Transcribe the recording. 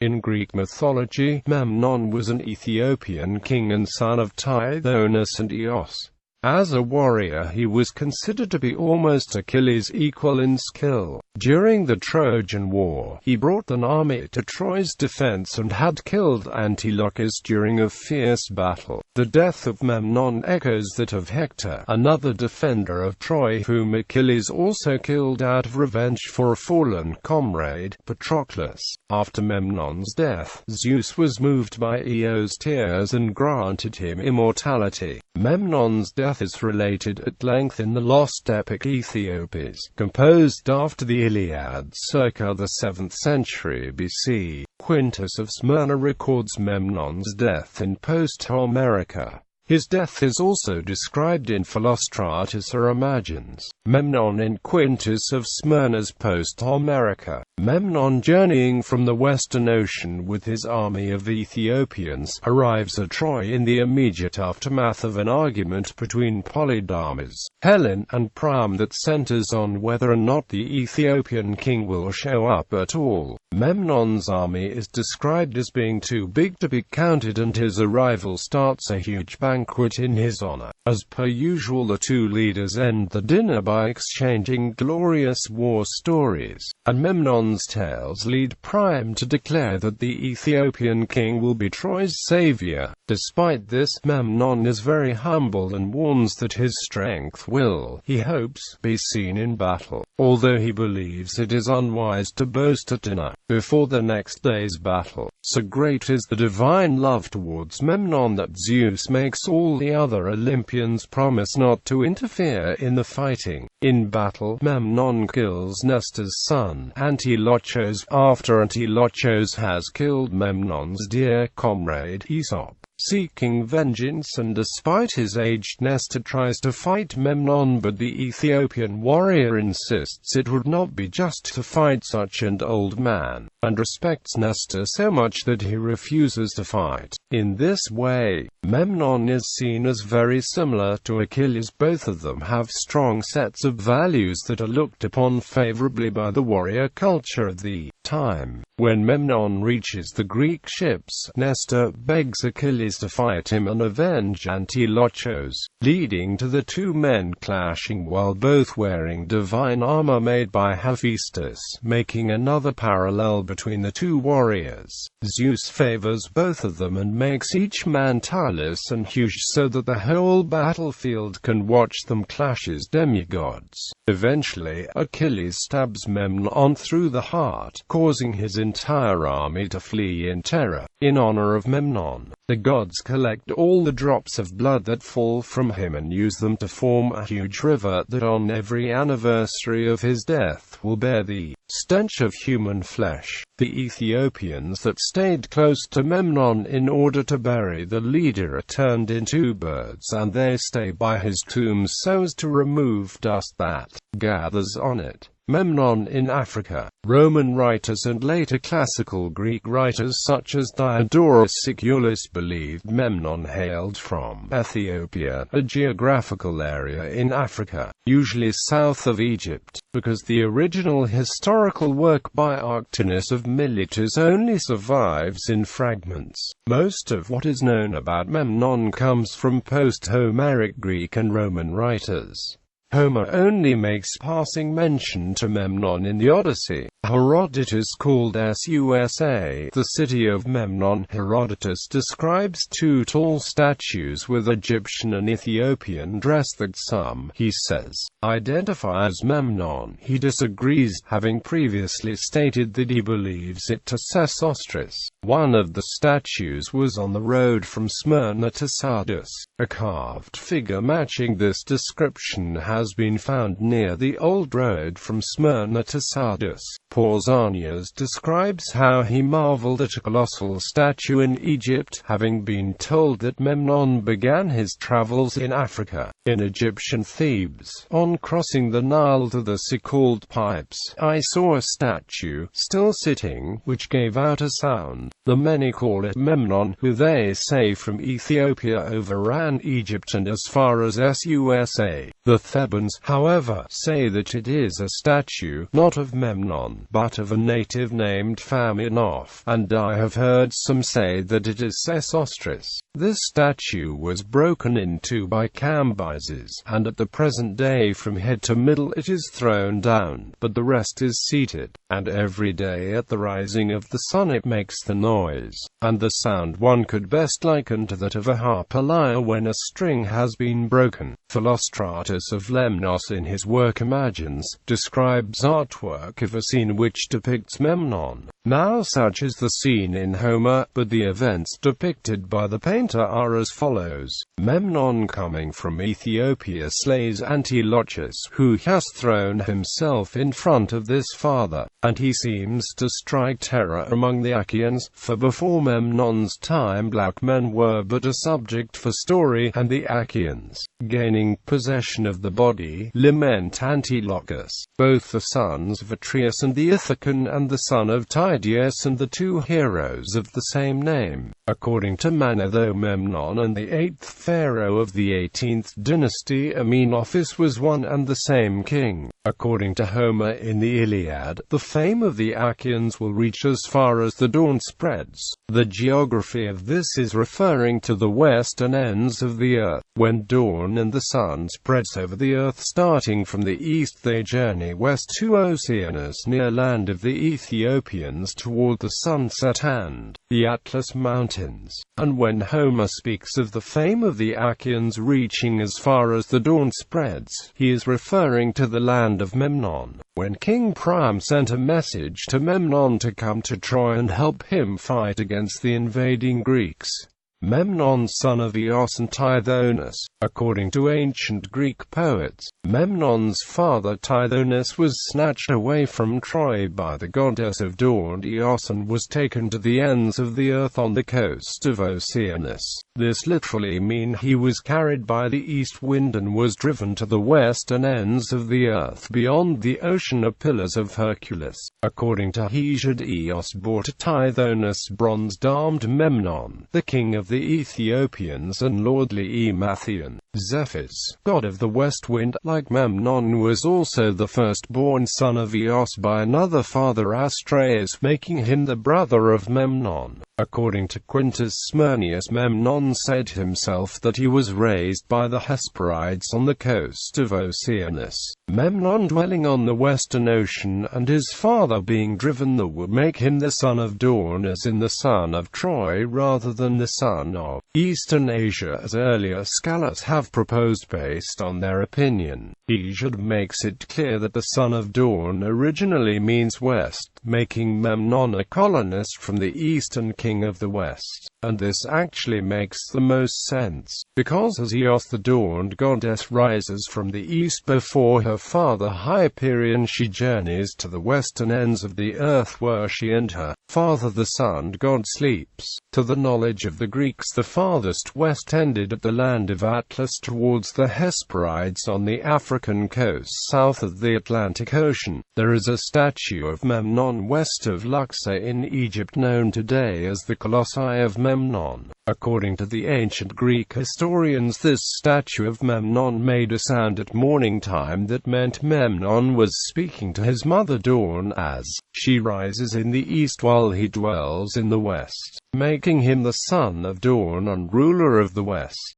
In Greek mythology, Memnon was an Ethiopian king and son of Tithonus and Eos. As a warrior he was considered to be almost Achilles' equal in skill. During the Trojan War, he brought an army to Troy's defense and had killed Antilochus during a fierce battle. The death of Memnon echoes that of Hector, another defender of Troy whom Achilles also killed out of revenge for a fallen comrade, Patroclus. After Memnon's death, Zeus was moved by Eos' tears and granted him immortality. Memnon's death is related at length in the lost epic Ethiopian, composed after the Iliad circa the 7th century BC. Quintus of Smyrna records Memnon's death in post-Homerica. His death is also described in Philostratus or Imagines. Memnon in Quintus of Smyrna's post-Homerica. Memnon, journeying from the Western Ocean with his army of Ethiopians, arrives at Troy in the immediate aftermath of an argument between Polydamas, Helen, and Priam that centers on whether or not the Ethiopian king will show up at all. Memnon's army is described as being too big to be counted, and his arrival starts a huge banquet in his honor. As per usual, the two leaders end the dinner by exchanging glorious war stories, and Memnon's tales lead Priam to declare that the Ethiopian king will be Troy's savior. Despite this, Memnon is very humble and warns that his strength will, he hopes, be seen in battle, although he believes it is unwise to boast at dinner before the next day's battle. So great is the divine love towards Memnon that Zeus makes all the other Olympians promise not to interfere in the fighting. In battle, Memnon kills Nestor's son, Antilochus, after Antilochus has killed Memnon's dear comrade, Aesop. Seeking vengeance, and despite his age, Nestor tries to fight Memnon, but the Ethiopian warrior insists it would not be just to fight such an old man, and respects Nestor so much that he refuses to fight. In this way, Memnon is seen as very similar to Achilles. Both of them have strong sets of values that are looked upon favorably by the warrior culture of the time. When Memnon reaches the Greek ships, Nestor begs Achilles to fight him and avenge Antilochus, leading to the two men clashing while both wearing divine armor made by Hephaestus, making another parallel between the two warriors. Zeus favors both of them and makes each man tireless and huge so that the whole battlefield can watch them clash as demigods. Eventually, Achilles stabs Memnon through the heart, causing his entire army to flee in terror. In honor of Memnon, the gods collect all the drops of blood that fall from him and use them to form a huge river that on every anniversary of his death will bear the stench of human flesh. The Ethiopians that stayed close to Memnon in order to bury the leader are turned into birds, and they stay by his tomb so as to remove dust that gathers on it. Memnon in Africa. Roman writers and later classical Greek writers such as Diodorus Siculus believed Memnon hailed from Ethiopia, a geographical area in Africa, usually south of Egypt, because the original historical work by Octavianus of Miletus only survives in fragments. Most of what is known about Memnon comes from post-Homeric Greek and Roman writers. Homer only makes passing mention to Memnon in the Odyssey. Herodotus called Susa the city of Memnon. Herodotus describes two tall statues with Egyptian and Ethiopian dress that some, he says, identify as Memnon. He disagrees, having previously stated that he believes it to Sesostris. One of the statues was on the road from Smyrna to Sardis. A carved figure matching this description has been found near the old road from Smyrna to Sardis. Pausanias describes how he marveled at a colossal statue in Egypt, having been told that Memnon began his travels in Africa. In Egyptian Thebes, on crossing the Nile to the sea-called pipes, I saw a statue, still sitting, which gave out a sound. The many call it Memnon, who they say from Ethiopia overran Egypt and as far as Susa. The Thebans, however, say that it is a statue, not of Memnon, but of a native named Faminoff, and I have heard some say that it is Sesostris. This statue was broken in two by Cambyses, and at the present day from head to middle it is thrown down, but the rest is seated, and every day at the rising of the sun it makes the noise, and the sound one could best liken to that of a harper lyre when a string has been broken. Philostratus of Lemnos in his work Imagines, describes artwork of a scene which depicts Memnon. Now such is the scene in Homer, but the events depicted by the painter are as follows. Memnon coming from Ethiopia slays Antilochus, who has thrown himself in front of this father, and he seems to strike terror among the Achaeans, for before Memnon's time black men were but a subject for story, and the Achaeans, gaining possession of the body, lament Antilochus, both the sons of Atreus and the Ethiopian and the son of Tydeus and the two heroes of the same name. According to Manetho, Memnon and the 8th pharaoh of the 18th dynasty Amenophis was one and the same king. According to Homer in the Iliad, the fame of the Achaeans will reach as far as the dawn spreads. The geography of this is referring to the western ends of the earth. When dawn and the sun spreads over the earth starting from the east, they journey west to Oceanus, near land of the Ethiopians, toward the sunset and the Atlas Mountains. And when Homer speaks of the fame of the Achaeans reaching as far as the dawn spreads, he is referring to the land of Memnon. When King Priam sent a message to Memnon to come to Troy and help him fight against the invading Greeks, Memnon, son of Eos and Tithonus. According to ancient Greek poets, Memnon's father Tithonus was snatched away from Troy by the goddess of dawn Eos and was taken to the ends of the earth on the coast of Oceanus. This literally means he was carried by the east wind and was driven to the western ends of the earth beyond the ocean of pillars of Hercules. According to Hesiod, Eos bore to Tithonus bronze-armed Memnon, the king of the Ethiopians and lordly Emathian. Zephyrs, god of the west wind, like Memnon, was also the firstborn son of Eos by another father Astraeus, making him the brother of Memnon. According to Quintus Smyrnius, Memnon said himself that he was raised by the Hesperides on the coast of Oceanus. Memnon dwelling on the western ocean, and his father being driven there, would make him the son of dawn, as in the son of Troy, rather than the son of Eastern Asia, as earlier scholars have proposed based on their opinion. Hesiod makes it clear that the son of dawn originally means west, making Memnon a colonist from the east and king of the west. And this actually makes the most sense, because as Eos the dawned goddess rises from the east before her father Hyperion, she journeys to the western ends of the earth where she and her father the sun god sleeps. To the knowledge of the Greeks, the farthest west ended at the land of Atlas towards the Hesperides on the African coast south of the Atlantic Ocean. There is a statue of Memnon west of Luxor in Egypt known today as the Colossi of Memnon. According to the ancient Greek historians, this statue of Memnon made a sound at morning time that meant Memnon was speaking to his mother Dawn, as she rises in the east while he dwells in the west, making him the son of dawn and ruler of the west.